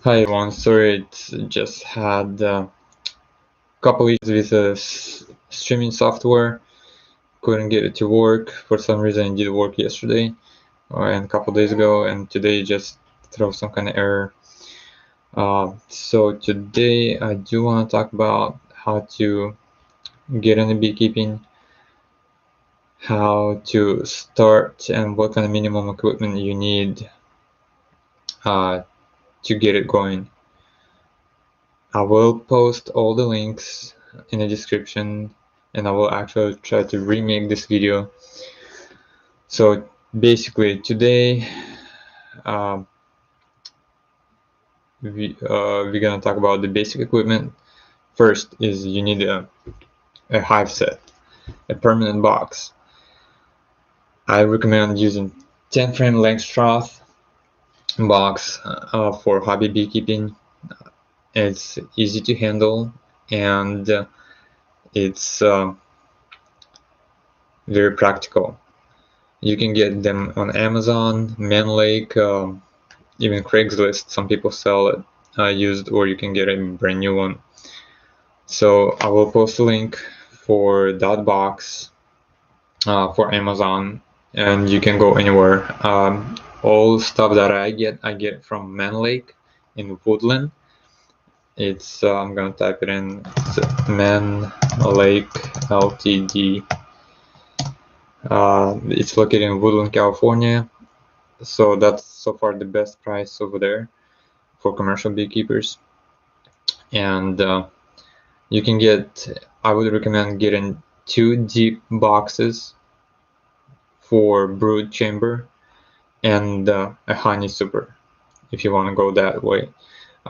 Hi everyone, sorry it just had a couple issues with the streaming software. Couldn't get it to work. For some reason it did work yesterday and a couple days ago, and today it just throw some kind of error. So today I do want to talk about how to get into beekeeping, how to start, and what kind of minimum equipment you need uh, to get it going. I will post all the links in the description, and I will actually try to remake this video. So basically today um, we're gonna talk about the basic equipment. First is you need a hive set, a permanent box. I recommend using 10 frame length trough box for hobby beekeeping. It's easy to handle, and it's very practical. You can get them on Amazon, Manlake, even Craigslist. Some people sell it used, or you can get a brand new one. So I will post a link for that box for Amazon, and you can go anywhere. All stuff that I get from Manlake in Woodland. It's I'm gonna type it in. It's Manlake Ltd. It's located in Woodland, California. So that's so far the best price over there for commercial beekeepers. And you can get, I would recommend getting 2 deep boxes for brood chamber and a honey super if you want to go that way.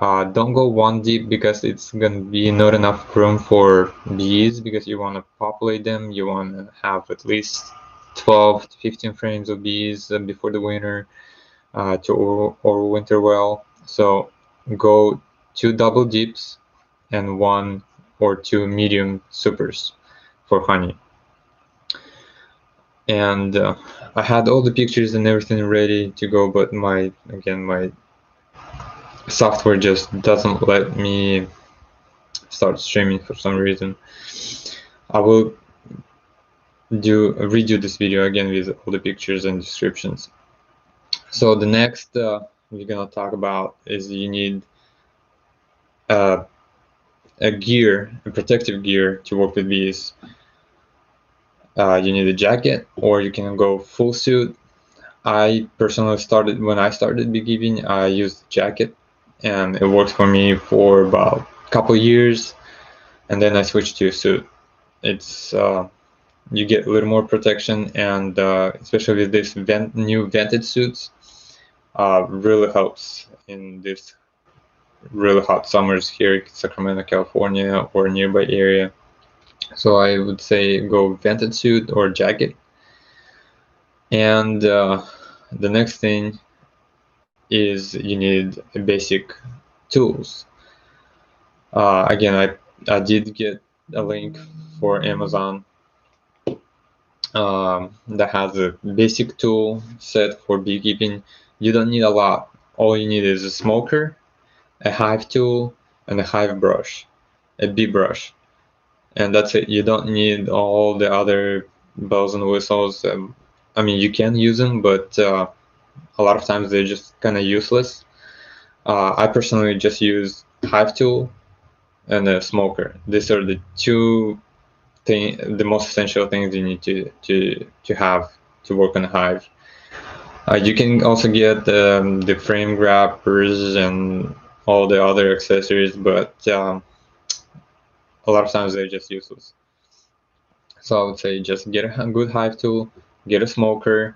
Don't go 1 deep because it's gonna be not enough room for bees, because you want to populate them. You want to have at least 12 to 15 frames of bees before the winter to overwinter well. So go 2 double deeps and 1 or 2 medium supers for honey. And I had all the pictures and everything ready to go, but my software just doesn't let me start streaming for some reason. I will redo this video again with all the pictures and descriptions. So the next we're gonna talk about is you need a protective gear to work with bees. You need a jacket, or you can go full suit. I personally when I started beekeeping, I used a jacket, and it worked for me for about a couple years, and then I switched to a suit. It's you get a little more protection, and especially with this new vented suits, really helps in this really hot summers here in Sacramento, California, or nearby area. So I would say go vented suit or jacket. And the next thing is you need basic tools. Again, I did get a link for Amazon that has a basic tool set for beekeeping. You don't need a lot. All you need is a smoker, a hive tool, and a hive brush, a bee brush, and that's it. You don't need all the other bells and whistles. I mean, you can use them, but a lot of times they're just kind of useless. I personally just use hive tool and a smoker. These are the the most essential things you need to have to work on a hive. You can also get the frame grabbers and all the other accessories, but a lot of times they're just useless. So I would say just get a good hive tool, get a smoker,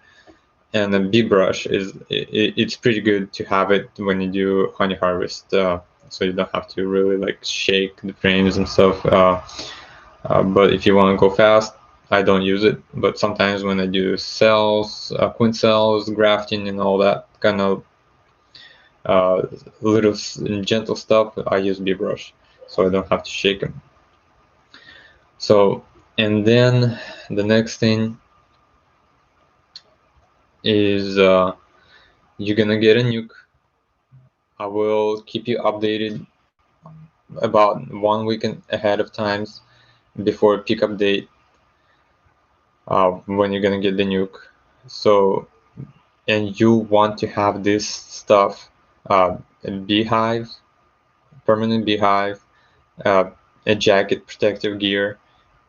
and a bee brush. It's pretty good to have it when you do honey harvest, so you don't have to really like shake the frames and stuff. But if you want to go fast, I don't use it. But sometimes when I do cells, queen cells, grafting, and all that kind of little gentle stuff, I use bee brush, so I don't have to shake them. So, and then the next thing is you're gonna get a nuke. I will keep you updated about 1 week ahead of times before pickup date, when you're gonna get the nuke. So, and you want to have this stuff, a beehive, permanent beehive, uh, a jacket, protective gear,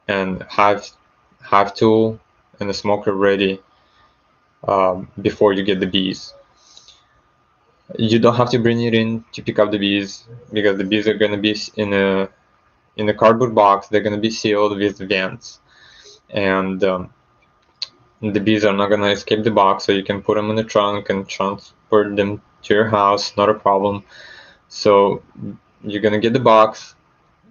and hive tool and a smoker ready, before you get the bees. You don't have to bring it in to pick up the bees, because the bees are gonna be in a cardboard box. They're gonna be sealed with vents, and the bees are not gonna escape the box. So you can put them in the trunk and transport them to your house, not a problem. So you're gonna get the box,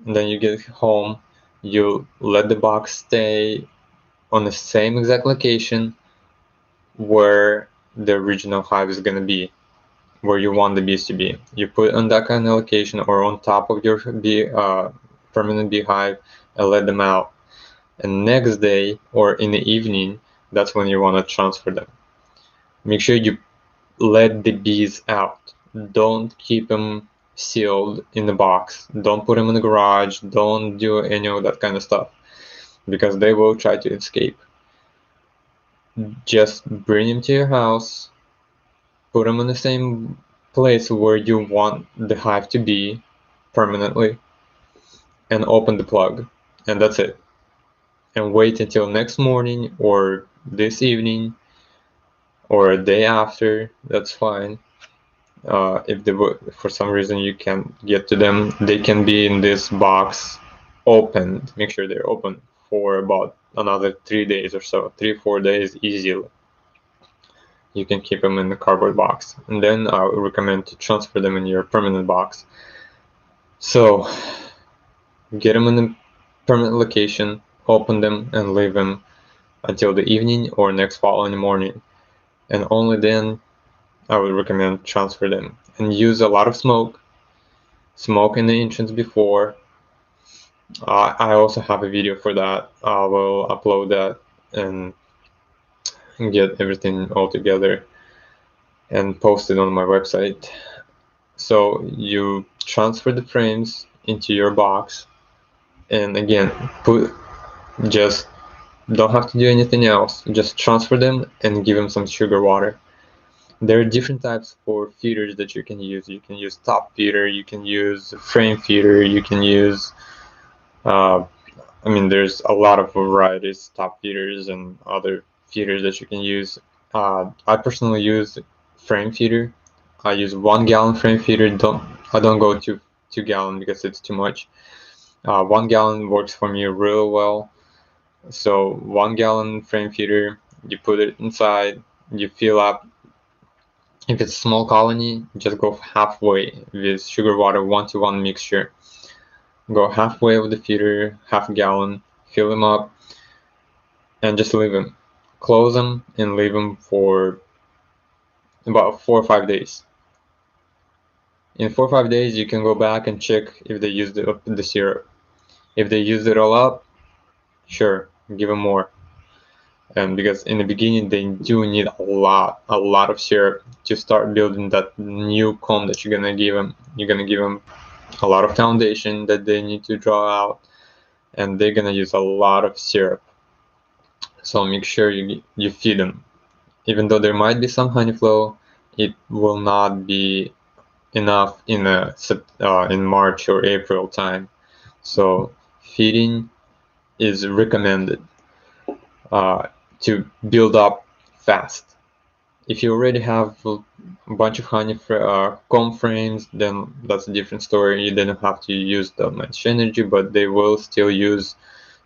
and then you get home. You let the box stay on the same exact location where the original hive is gonna be, where you want the bees to be. You put it on that kind of location or on top of your permanent beehive, and let them out. And next day or in the evening, that's when you want to transfer them. Make sure you let the bees out. Don't keep them sealed in the box. Don't put them in the garage. Don't do any of that kind of stuff, because they will try to escape. Just bring them to your house, put them in the same place where you want the hive to be permanently, and open the plug. And that's it. And wait until next morning or this evening or a day after. That's fine. If they for some reason you can't get to them, they can be in this box opened. Make sure they're open for about another 3 days or so, 3-4 days easily. You can keep them in the cardboard box, and then I would recommend to transfer them in your permanent box. So get them in the permanent location, open them, and leave them until the evening or next following morning. And only then I would recommend transfer them. And use a lot of smoke. Smoke in the entrance before. I also have a video for that. I will upload that and get everything all together and post it on my website. So you transfer the frames into your box, and again, just don't have to do anything else. Just transfer them and give them some sugar water. There are different types for feeders that you can use. You can use top feeder, you can use frame feeder, you can use, there's a lot of varieties, top feeders and other feeders that you can use. I personally use frame feeder. I use 1 gallon frame feeder. I don't go to 2 gallon because it's too much. 1 gallon works for me real well. So 1 gallon frame feeder, you put it inside, you fill up. If it's a small colony, just go halfway with sugar water 1-to-1 mixture. Go halfway with the feeder, half a gallon, fill them up, and just leave them. Close them and leave them for about 4 or 5 days. In 4 or 5 days, you can go back and check if they used the syrup. If they used it all up, sure, give them more. And because in the beginning they do need a lot of syrup to start building that new comb that you're gonna give them. You're gonna give them a lot of foundation that they need to draw out, and they're gonna use a lot of syrup. So make sure you feed them. Even though there might be some honey flow, it will not be enough in March or April time. So feeding is recommended to build up fast. If you already have a bunch of honey comb frames, then that's a different story. You don't have to use that much energy, but they will still use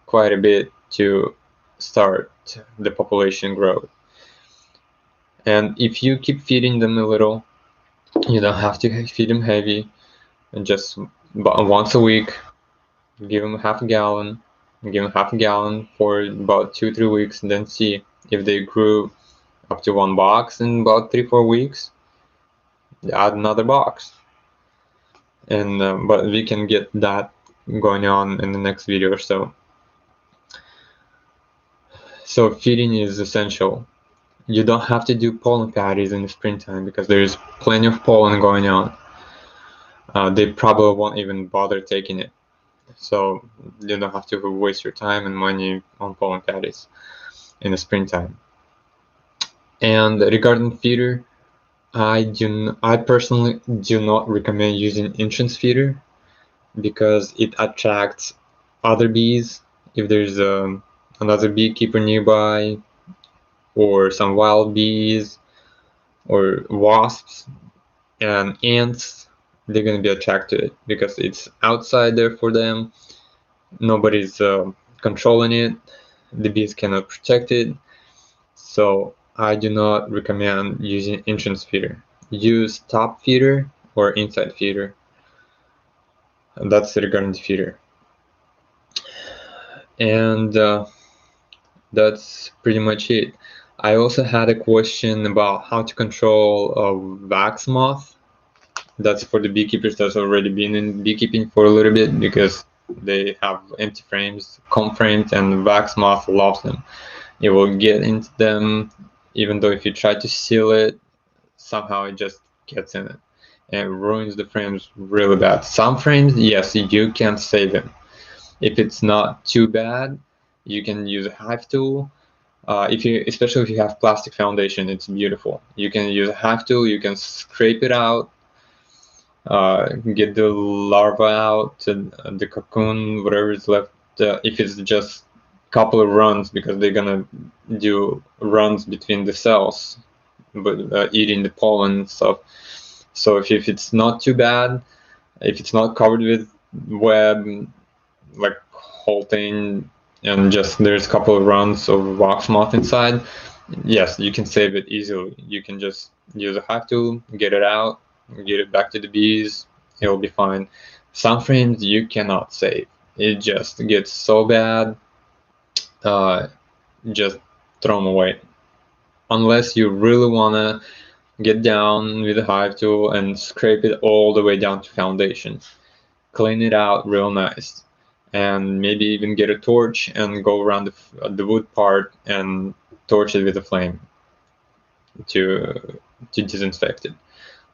quite a bit to start the population growth. And if you keep feeding them a little, you don't have to feed them heavy, and just once a week, give them half a gallon, for about 2-3 weeks, and then see if they grew up to 1 box in about 3-4 weeks. Add another box, and but we can get that going on in the next video or so. So feeding is essential. You don't have to do pollen patties in the springtime because there's plenty of pollen going on. they probably won't even bother taking it. So you don't have to waste your time and money on pollen patties in the springtime. And regarding feeder, I personally do not recommend using entrance feeder because it attracts other bees. If there's another beekeeper nearby, or some wild bees, or wasps and ants, they're gonna be attracted to it because it's outside there for them. Nobody's controlling it. The bees cannot protect it. So I do not recommend using entrance feeder. Use top feeder or inside feeder. That's regarding the feeder. And that's pretty much it. I also had a question about how to control a wax moth. That's for the beekeepers that's already been in beekeeping for a little bit, because they have empty frames, comb frames, and wax moth loves them. It will get into them, even though if you try to seal it, somehow it just gets in it and ruins the frames really bad. Some frames, yes, you can save them. If it's not too bad, you can use a hive tool. Especially if you have plastic foundation, it's beautiful. You can use a hive tool. You can scrape it out, get the larva out, the cocoon, whatever is left. If it's just a couple of runs, because they're gonna do runs between the cells, but eating the pollen and stuff. So if it's not too bad, if it's not covered with web, like whole thing, and just there's a couple of runs of wax moth inside, yes, you can save it easily. You can just use a hive tool, get it out, get it back to the bees, it'll be fine. Some frames you cannot save. It just gets so bad, uh, just throw them away. Unless you really want to get down with a hive tool and scrape it all the way down to foundation. Clean it out real nice. And maybe even get a torch and go around the wood part and torch it with a flame to disinfect it,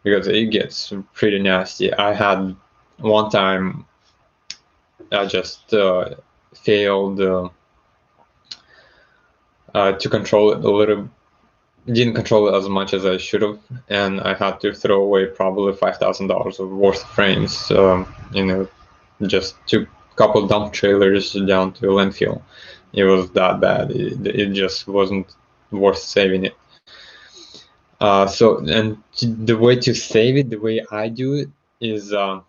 because it gets pretty nasty. I had one time I just failed to control it a little, didn't control it as much as I should have, and I had to throw away probably $5,000 of worth of frames. Just took a couple dump trailers down to a landfill. It was that bad. It just wasn't worth saving it. And the way to save it, the way I do it is, I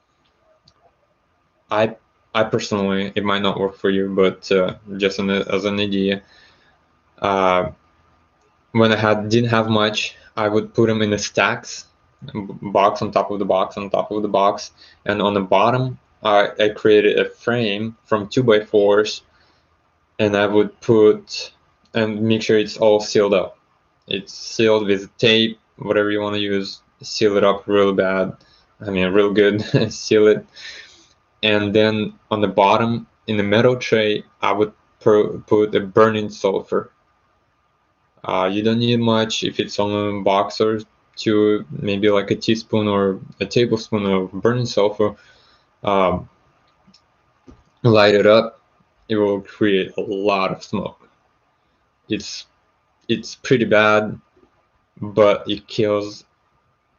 I personally, it might not work for you, but just as an idea, uh, when didn't have much, I would put them in the stacks, box on top of the box on top of the box, and on the bottom, I created a frame from 2x4s, and I would put and make sure it's all sealed up. It's sealed with tape, whatever you want to use. Seal it up real bad. I mean, real good. Seal it, and then on the bottom in the metal tray, I would put a burning sulfur. You don't need much. If it's on a box or two, maybe like a teaspoon or a tablespoon of burning sulfur, um, light it up. It will create a lot of smoke. It's pretty bad, but it kills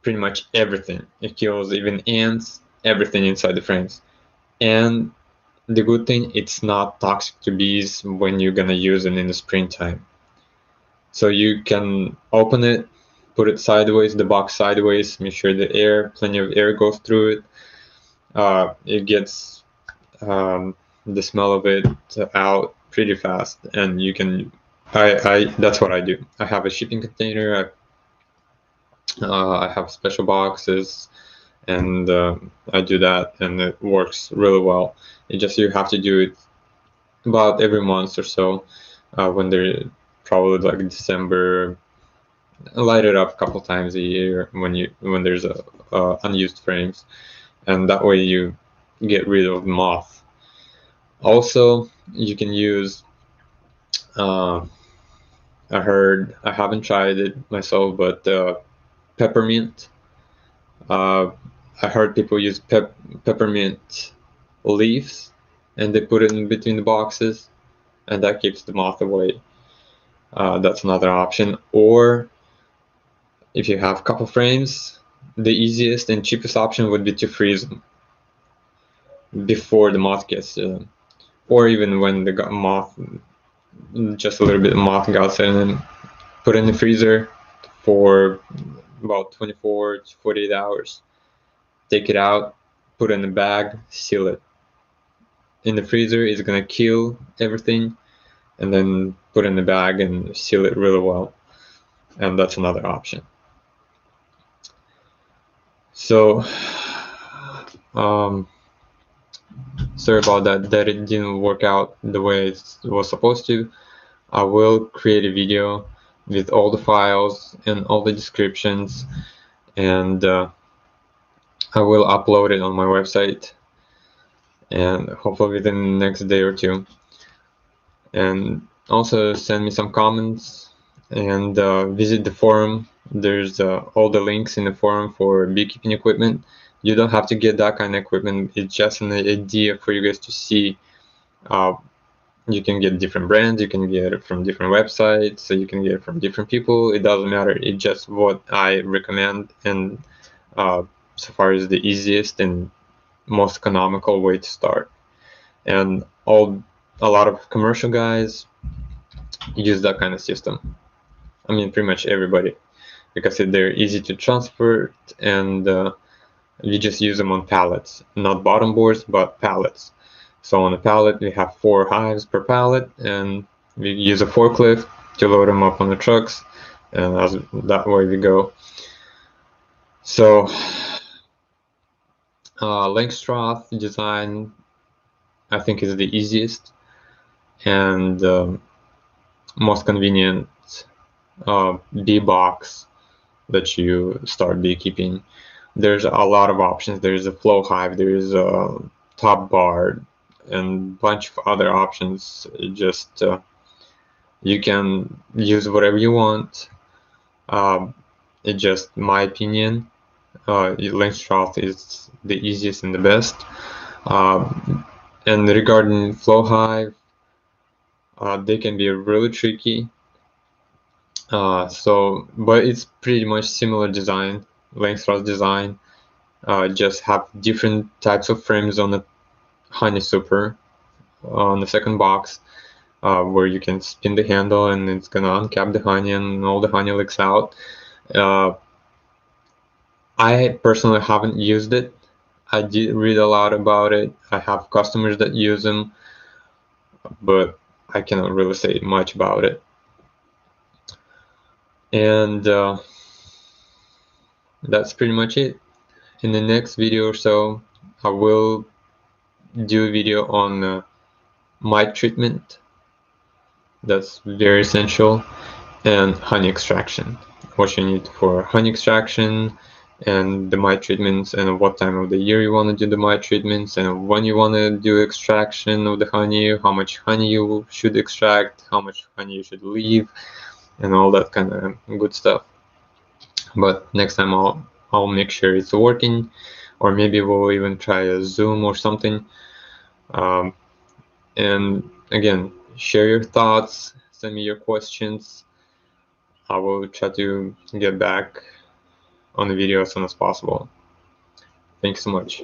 pretty much everything. It kills even ants, everything inside the frames. And the good thing, it's not toxic to bees when you're gonna use it in the springtime. So you can open it, put it sideways, the box sideways, make sure plenty of air goes through it. It gets the smell of it out pretty fast, and you can. That's what I do. I have a shipping container. I have special boxes, and I do that, and it works really well. You have to do it about every month or so, when they're probably like December. Light it up a couple times a year when there's unused frames, and that way you get rid of moth. Also, you can use. Uh, I haven't tried it myself, but peppermint. Uh, I heard people use peppermint leaves and they put it in between the boxes, and that keeps the moth away. That's another option. Or if you have couple frames, the easiest and cheapest option would be to freeze them before the moth gets to them, or even when the moth, just a little bit of moth got in, and put it in the freezer for about 24 to 48 hours. Take it out, put it in a bag, seal it. In the freezer, it's gonna kill everything, and then put it in the bag and seal it really well. And that's another option. So, sorry about that it didn't work out the way it was supposed to. I will create a video with all the files and all the descriptions, and I will upload it on my website, and hopefully within the next day or two. And also send me some comments, and visit the forum. There's all the links in the forum for beekeeping equipment. You don't have to get that kind of equipment. It's just an idea for you guys to see. You can get different brands, you can get it from different websites, so you can get it from different people. It doesn't matter. It's just what I recommend, and so far is the easiest and most economical way to start. And a lot of commercial guys use that kind of system. I mean, pretty much everybody, because they're easy to transport, and you just use them on pallets, not bottom boards, but pallets. So on a pallet, we have 4 hives per pallet, and we use a forklift to load them up on the trucks, and that way we go. So Langstroth design, I think, is the easiest and most convenient bee box that you start beekeeping. There's a lot of options. There's a flow hive, there's a top bar, and a bunch of other options. Just you can use whatever you want. It's just my opinion. Langstroth is the easiest and the best. And regarding flow hive, they can be really tricky. But it's pretty much similar design, Langstroth design. Just have different types of frames on the honey super on the second box, where you can spin the handle and it's gonna uncap the honey and all the honey leaks out. I personally haven't used it. I did read a lot about it. I have customers that use them, but I cannot really say much about it. And that's pretty much it. In the next video or so, I will do a video on mite treatment. That's very essential. And honey extraction, what you need for honey extraction, and the mite treatments, and what time of the year you want to do the mite treatments, and when you want to do extraction of the honey, how much honey you should extract, how much honey you should leave, and all that kind of good stuff. But next time I'll make sure it's working, or maybe we'll even try a Zoom or something. And again, share your thoughts, send me your questions. I will try to get back on the video as soon as possible. Thanks so much.